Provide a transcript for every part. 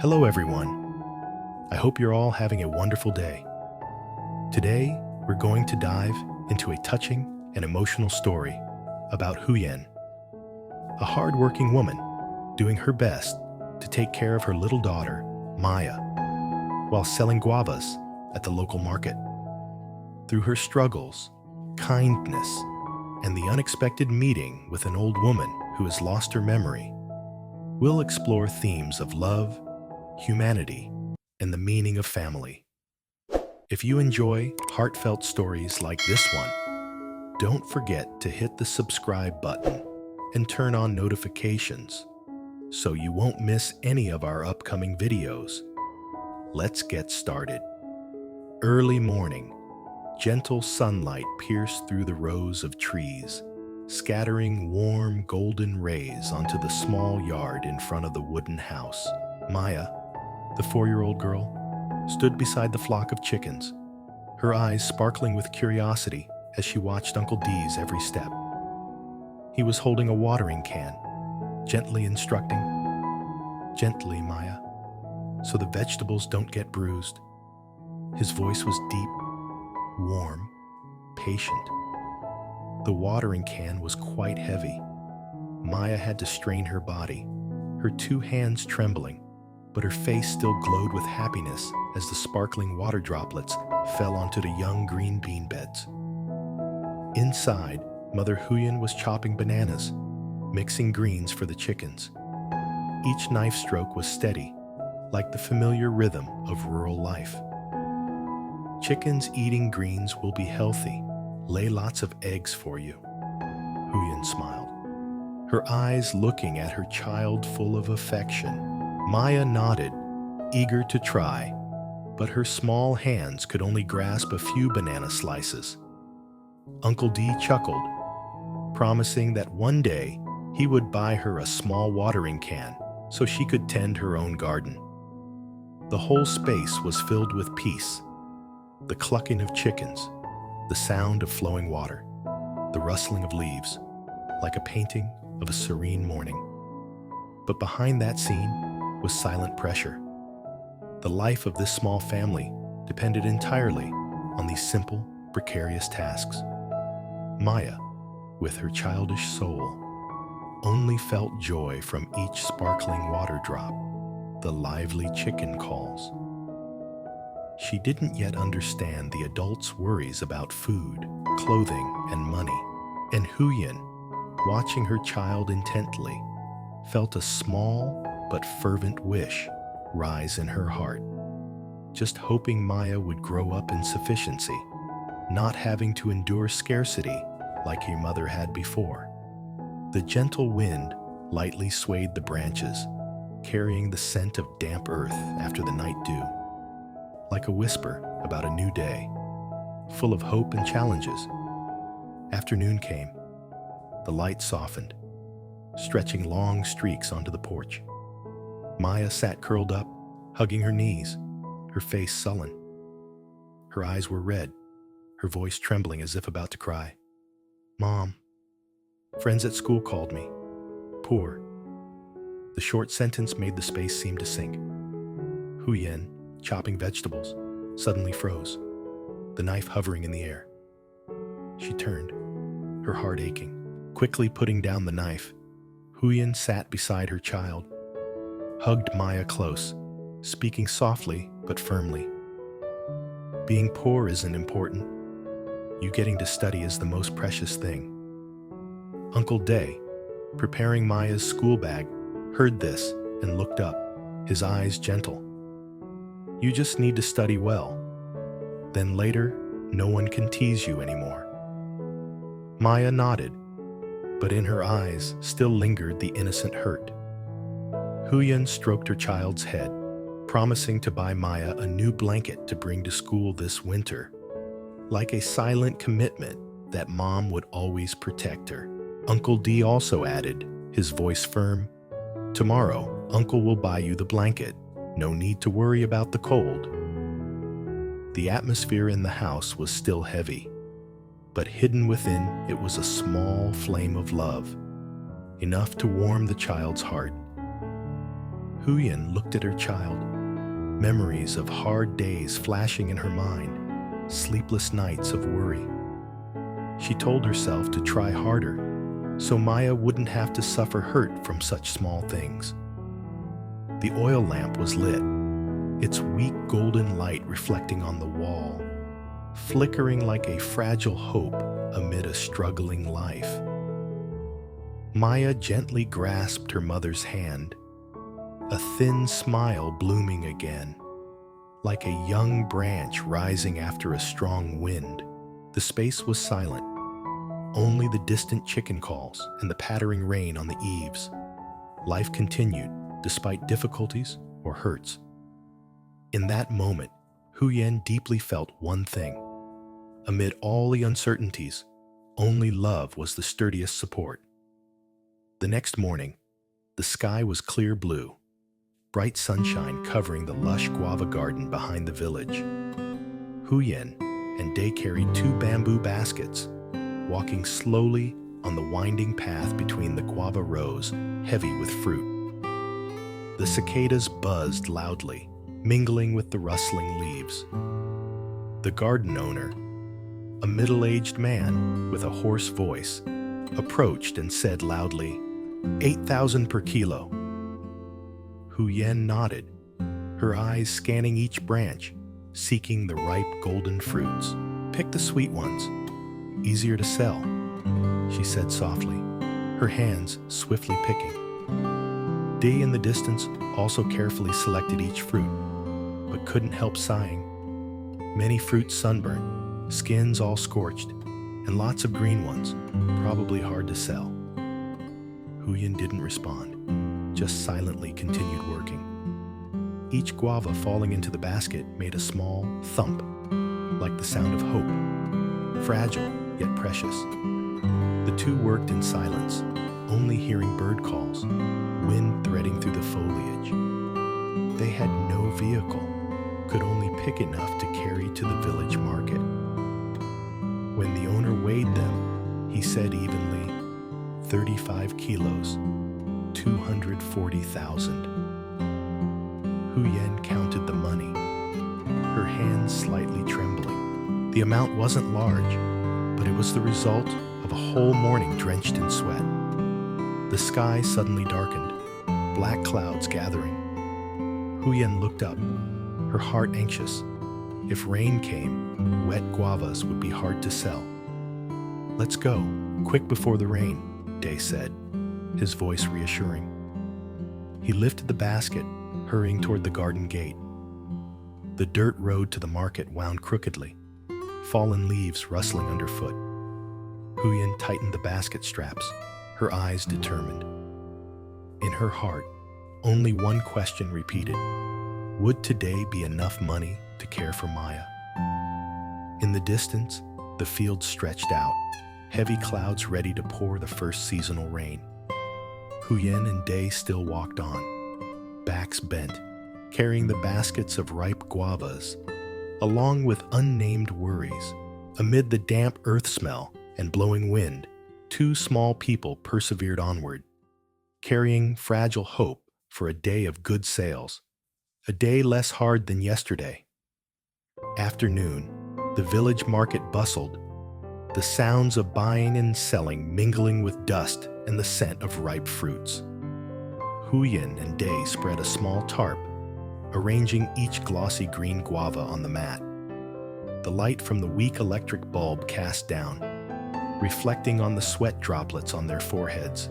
Hello everyone. I hope you're all having a wonderful day. Today, we're going to dive into a touching and emotional story about Huyen, a hard-working woman doing her best to take care of her little daughter, Maya, while selling guavas at the local market. Through her struggles, kindness, and the unexpected meeting with an old woman who has lost her memory, we'll explore themes of love, humanity, and the meaning of family. If you enjoy heartfelt stories like this one, don't forget to hit the subscribe button and turn on notifications so you won't miss any of our upcoming videos. Let's get started. Early morning, gentle sunlight pierced through the rows of trees, scattering warm golden rays onto the small yard in front of the wooden house. Maya, the 4-year-old girl, stood beside the flock of chickens, her eyes sparkling with curiosity as she watched Uncle D's every step. He was holding a watering can, gently instructing, "Gently, Maya, so the vegetables don't get bruised." His voice was deep, warm, patient. The watering can was quite heavy. Maya had to strain her body, her 2 hands trembling, but her face still glowed with happiness as the sparkling water droplets fell onto the young green bean beds. Inside, Mother Huyen was chopping bananas, mixing greens for the chickens. Each knife stroke was steady, like the familiar rhythm of rural life. "Chickens eating greens will be healthy. Lay lots of eggs for you," Huyen smiled, her eyes looking at her child full of affection. Maya nodded, eager to try, but her small hands could only grasp a few banana slices. Uncle D chuckled, promising that one day he would buy her a small watering can so she could tend her own garden. The whole space was filled with peace, the clucking of chickens, the sound of flowing water, the rustling of leaves, like a painting of a serene morning. But behind that scene was silent pressure. The life of this small family depended entirely on these simple, precarious tasks. Maya, with her childish soul, only felt joy from each sparkling water drop, the lively chicken calls. She didn't yet understand the adults' worries about food, clothing, and money, and Huyen, watching her child intently, felt a small but fervent wish rise in her heart, just hoping Maya would grow up in sufficiency, not having to endure scarcity like her mother had before. The gentle wind lightly swayed the branches, carrying the scent of damp earth after the night dew, like a whisper about a new day, full of hope and challenges. Afternoon came. The light softened, stretching long streaks onto the porch. Maya sat curled up, hugging her knees, her face sullen. Her eyes were red, her voice trembling as if about to cry. "Mom, friends at school called me poor." The short sentence made the space seem to sink. Huyen, chopping vegetables, suddenly froze, the knife hovering in the air. She turned, her heart aching. Quickly putting down the knife, Huyen sat beside her child, hugged Maya close, speaking softly but firmly. "Being poor isn't important. You getting to study is the most precious thing." Uncle Day, preparing Maya's school bag, heard this and looked up, his eyes gentle. "You just need to study well. Then later, no one can tease you anymore." Maya nodded, but in her eyes still lingered the innocent hurt. Huyen stroked her child's head, promising to buy Maya a new blanket to bring to school this winter, like a silent commitment that Mom would always protect her. Uncle D also added, his voice firm, "Tomorrow, Uncle will buy you the blanket. No need to worry about the cold." The atmosphere in the house was still heavy, but hidden within it was a small flame of love, enough to warm the child's heart. Huyen looked at her child, memories of hard days flashing in her mind, sleepless nights of worry. She told herself to try harder, so Maya wouldn't have to suffer hurt from such small things. The oil lamp was lit, its weak golden light reflecting on the wall, flickering like a fragile hope amid a struggling life. Maya gently grasped her mother's hand, a thin smile blooming again, like a young branch rising after a strong wind. The space was silent, only the distant chicken calls and the pattering rain on the eaves. Life continued, despite difficulties or hurts. In that moment, Huyen deeply felt one thing. Amid all the uncertainties, only love was the sturdiest support. The next morning, the sky was clear blue, bright sunshine covering the lush guava garden behind the village. Huyen and Day carried 2 bamboo baskets, walking slowly on the winding path between the guava rows, heavy with fruit. The cicadas buzzed loudly, mingling with the rustling leaves. The garden owner, a middle-aged man with a hoarse voice, approached and said loudly, 8,000 per kilo. Huyen nodded, her eyes scanning each branch, seeking the ripe golden fruits. Pick the sweet ones, easier to sell, she said softly, her hands swiftly picking. Day in the distance also carefully selected each fruit, but couldn't help sighing. Many fruits sunburned, skins all scorched, and lots of green ones, probably hard to sell. Huyen didn't respond, just silently continued working. Each guava falling into the basket made a small thump, like the sound of hope, fragile yet precious. The two worked in silence, only hearing bird calls, wind threading through the foliage. They had no vehicle, could only pick enough to carry to the village market. When the owner weighed them, he said evenly, 35 kilos, 240,000. Huyen counted the money, her hands slightly trembling. The amount wasn't large, but it was the result of a whole morning drenched in sweat. The sky suddenly darkened, black clouds gathering. Huyen looked up, her heart anxious. If rain came, wet guavas would be hard to sell. Let's go, quick before the rain, Day said, his voice reassuring. He lifted the basket, hurrying toward the garden gate. The dirt road to the market wound crookedly, fallen leaves rustling underfoot. Huyen tightened the basket straps, her eyes determined. In her heart, only one question repeated. Would today be enough money to care for Maya? In the distance, the fields stretched out, heavy clouds ready to pour the first seasonal rain. Huyen and Day still walked on, backs bent, carrying the baskets of ripe guavas, along with unnamed worries. Amid the damp earth smell and blowing wind, 2 small people persevered onward, carrying fragile hope for a day of good sales, a day less hard than yesterday. Afternoon, the village market bustled, the sounds of buying and selling mingling with dust and the scent of ripe fruits. Huyen and Day spread a small tarp, arranging each glossy green guava on the mat. The light from the weak electric bulb cast down, reflecting on the sweat droplets on their foreheads.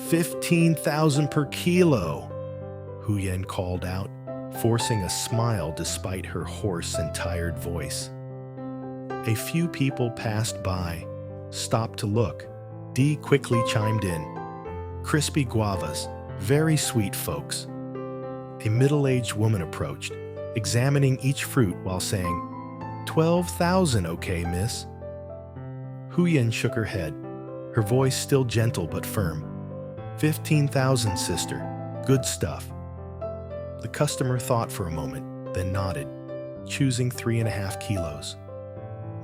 15,000 per kilo, Huyen called out, forcing a smile despite her hoarse and tired voice. A few people passed by, stopped to look. Dee quickly chimed in. Crispy guavas, very sweet folks. A middle-aged woman approached, examining each fruit while saying, 12,000, okay, miss? Huyen shook her head, her voice still gentle but firm. 15,000, sister. Good stuff. The customer thought for a moment, then nodded, choosing 3.5 kilos.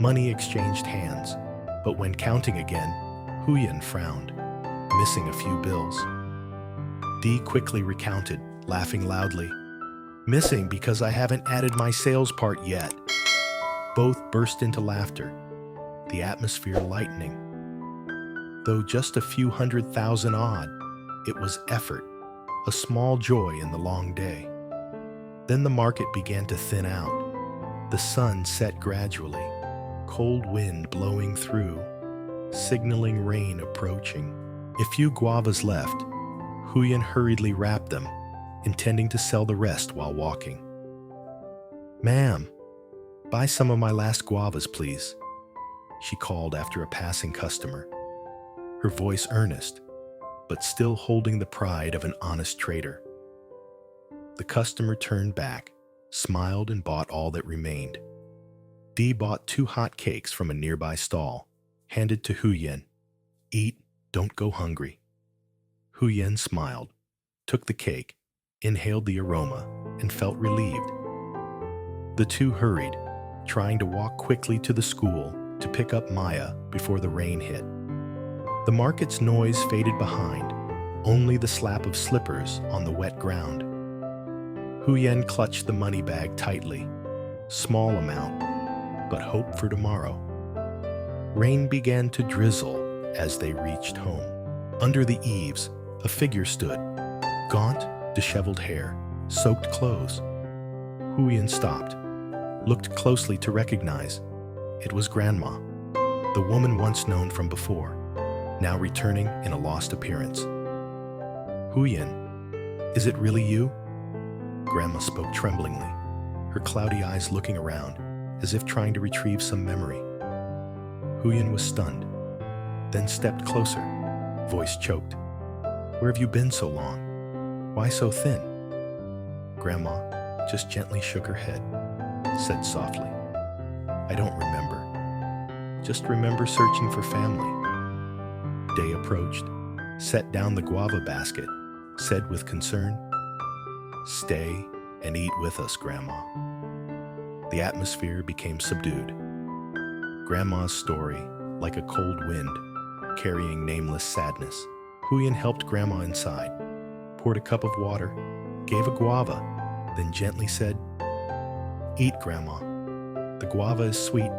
Money exchanged hands, but when counting again, Huyen frowned, missing a few bills. Dee quickly recounted, laughing loudly. Missing because I haven't added my sales part yet. Both burst into laughter, the atmosphere lightening. Though just a few 100,000 odd, it was effort, a small joy in the long day. Then the market began to thin out. The sun set gradually, cold wind blowing through, signaling rain approaching. A few guavas left. Huyen hurriedly wrapped them, intending to sell the rest while walking. "Ma'am, buy some of my last guavas, please," she called after a passing customer, her voice earnest, but still holding the pride of an honest trader. The customer turned back, smiled, and bought all that remained. Dee bought 2 hot cakes from a nearby stall, handed to Huyen. "Eat, don't go hungry." Huyen smiled, took the cake, inhaled the aroma, and felt relieved. The two hurried, trying to walk quickly to the school to pick up Maya before the rain hit. The market's noise faded behind, only the slap of slippers on the wet ground. Huyen clutched the money bag tightly, small amount, but hope for tomorrow. Rain began to drizzle as they reached home. Under the eaves, a figure stood, gaunt, disheveled hair, soaked clothes. Huyen stopped, looked closely to recognize. It was Grandma, the woman once known from before, now returning in a lost appearance. "Huyen, is it really you?" Grandma spoke tremblingly, her cloudy eyes looking around, as if trying to retrieve some memory. Huyen was stunned, then stepped closer, voice choked. "Where have you been so long? Why so thin?" Grandma just gently shook her head, said softly, "I don't remember. Just remember searching for family." Day approached, set down the guava basket, said with concern, "Stay and eat with us, Grandma." The atmosphere became subdued. Grandma's story, like a cold wind, carrying nameless sadness. Huyen helped Grandma inside, poured a cup of water, gave a guava, then gently said, "Eat, Grandma. The guava is sweet."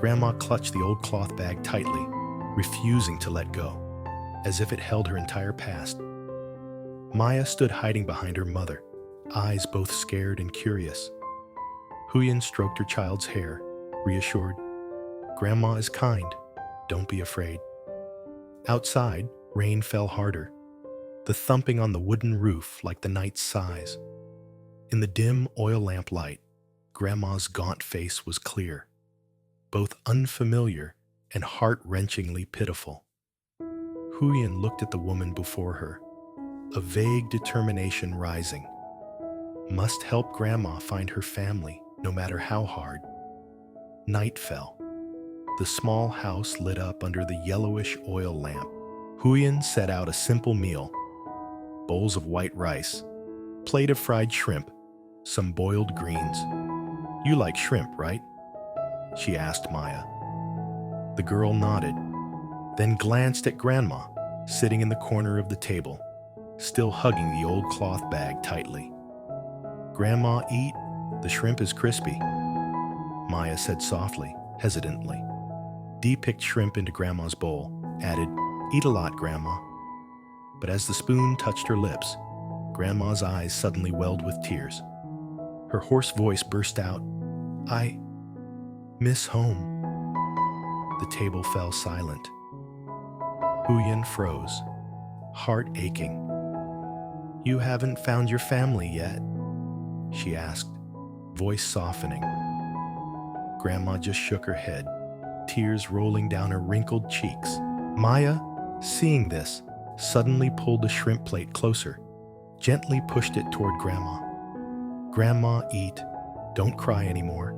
Grandma clutched the old cloth bag tightly, refusing to let go, as if it held her entire past. Maya stood hiding behind her mother, eyes both scared and curious. Huyen stroked her child's hair, reassured, "Grandma is kind. Don't be afraid." Outside, rain fell harder, the thumping on the wooden roof like the night's sighs. In the dim oil lamp light, Grandma's gaunt face was clear, both unfamiliar and heart-wrenchingly pitiful. Huyen looked at the woman before her, a vague determination rising. Must help Grandma find her family, no matter how hard. Night fell. The small house lit up under the yellowish oil lamp. Huyen set out a simple meal: bowls of white rice, plate of fried shrimp, some boiled greens. "You like shrimp, right?" she asked Maya. The girl nodded, then glanced at Grandma, sitting in the corner of the table, still hugging the old cloth bag tightly. "Grandma, eat. The shrimp is crispy," Maya said softly, hesitantly. Dee picked shrimp into Grandma's bowl, added, "Eat a lot, Grandma." But as the spoon touched her lips, Grandma's eyes suddenly welled with tears. Her hoarse voice burst out, "I miss home." The table fell silent. Huyen froze, heart aching. "You haven't found your family yet?" she asked, voice softening. Grandma just shook her head, tears rolling down her wrinkled cheeks. Maya, seeing this, suddenly pulled the shrimp plate closer, gently pushed it toward Grandma. "Grandma, eat. Don't cry anymore."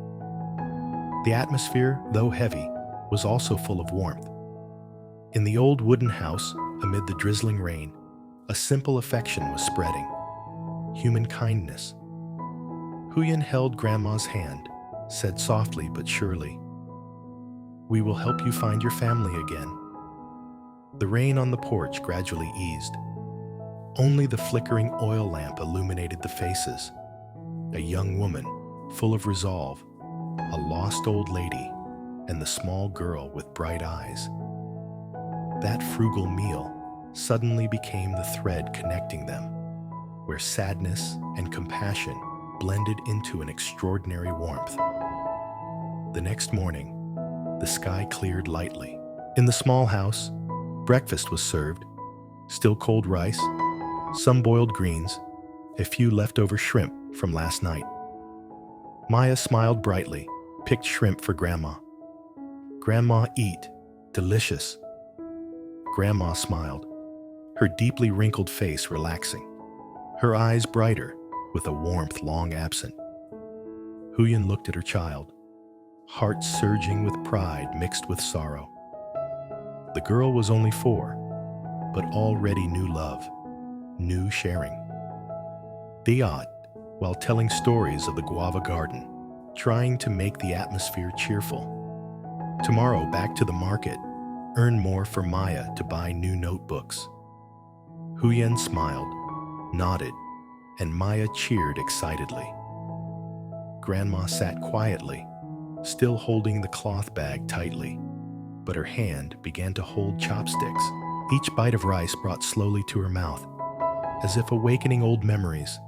The atmosphere, though heavy, was also full of warmth. In the old wooden house, amid the drizzling rain, a simple affection was spreading. Human kindness. Huyen held Grandma's hand, said softly but surely, "We will help you find your family again." The rain on the porch gradually eased. Only the flickering oil lamp illuminated the faces. A young woman, full of resolve, a lost old lady, and the small girl with bright eyes. That frugal meal suddenly became the thread connecting them, where sadness and compassion blended into an extraordinary warmth. The next morning, the sky cleared lightly. In the small house, breakfast was served, still cold rice, some boiled greens, a few leftover shrimp from last night. Maya smiled brightly, picked shrimp for Grandma. Grandma, eat. Delicious. Grandma smiled, her deeply wrinkled face relaxing, her eyes brighter with a warmth long absent. Huyen looked at her child, heart surging with pride mixed with sorrow. The girl was only 4, but already knew love, knew sharing. Diep, while telling stories of the guava garden, trying to make the atmosphere cheerful. Tomorrow back to the market, earn more for Maya to buy new notebooks. Huyen smiled, nodded, and Maya cheered excitedly. Grandma sat quietly, still holding the cloth bag tightly, but her hand began to hold chopsticks. Each bite of rice brought slowly to her mouth, as if awakening old memories.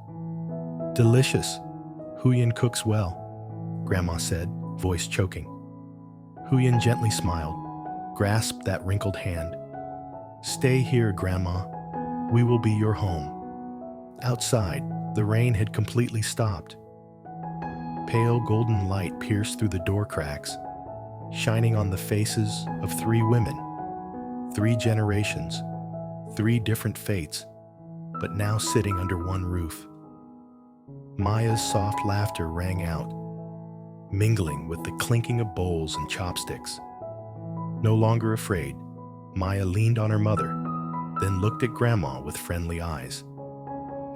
Delicious. Huyen cooks well, Grandma said, voice choking. Huyen gently smiled, grasped that wrinkled hand. Stay here, Grandma. We will be your home. Outside, the rain had completely stopped. Pale golden light pierced through the door cracks, shining on the faces of 3 women, 3 generations, 3 different fates, but now sitting under one roof. Maya's soft laughter rang out, mingling with the clinking of bowls and chopsticks. No longer afraid, Maya leaned on her mother, then looked at Grandma with friendly eyes.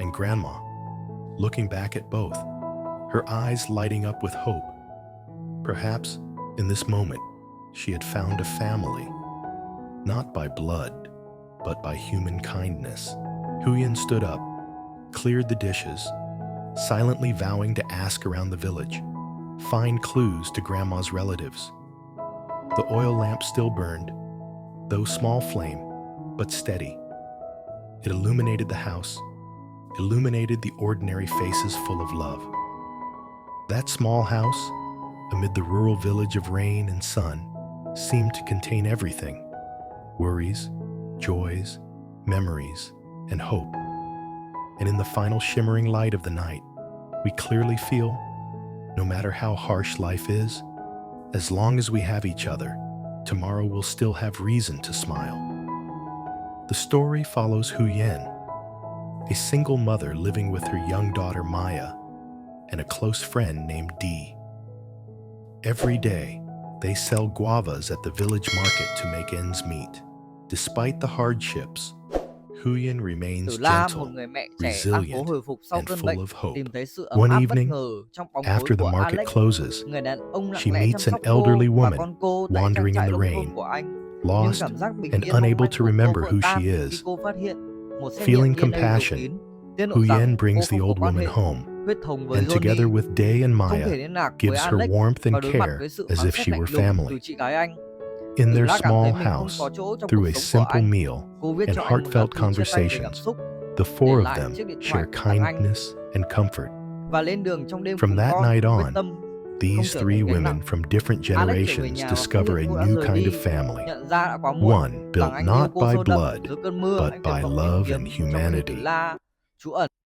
And Grandma, looking back at both, her eyes lighting up with hope. Perhaps, in this moment, she had found a family, not by blood, but by human kindness. Huyen stood up, cleared the dishes, silently vowing to ask around the village, find clues to Grandma's relatives. The oil lamp still burned, though small flame, but steady. It illuminated the house, illuminated the ordinary faces full of love. That small house, amid the rural village of rain and sun, seemed to contain everything: worries, joys, memories, and hope. And in the final shimmering light of the night, we clearly feel, no matter how harsh life is, as long as we have each other, tomorrow will still have reason to smile. The story follows Huyen, a single mother living with her young daughter Maya and a close friend named Diep. Every day, they sell guavas at the village market to make ends meet. Despite the hardships, Huyen remains Từ La, một gentle, người mẹ trẻ đang cố resilient, hồi phục sau and cơn bệnh, full of hope. tìm thấy sự ấm One áp bất evening, ngờ trong bóng tối after the của market Alex, closes, người đàn ông lặng she lẽ chăm meets an sóc cô elderly và woman con cô tại trang wandering in trại the lông rain, thôn của anh. Nhưng lost cảm giác bình and yên mong unable manh to của cô remember vỡ who tan she khi is. cô phát hiện một xét Feeling nghiệm DNA đột compassion, biến tiết lộ Huyen rằng cô brings the không có old quan woman hệ home, huyết thống với and together Johnny, with Day and không thể Maya, liên lạc với gives her Alex warmth và and đối mặt care với sự as phán if xét she lạnh were lùng từ family. chị gái anh. In Từ their La cảm small thấy mình không house, có chỗ trong through cuộc a sống của simple anh. meal Cô viết and cho anh một lá heartfelt thư chia tay về cảm conversations, xúc, the để 4 of lại them chiếc điện thoại share của tặng anh kindness and comfort. và lên đường trong đêm From cùng that con, night quyết on, tâm không these trở 3 thành gánh women nặng. from different Alex trở về generations nhà và phát discover hiện a cô đã new rời kind đi, of family, nhận ra đã quá muộn, one rằng built anh yêu not cô by sâu đậm blood, dưới cơn mưa, but anh tuyệt by vọng tìm love kiếm and trong khi Tử humanity. La trú ẩn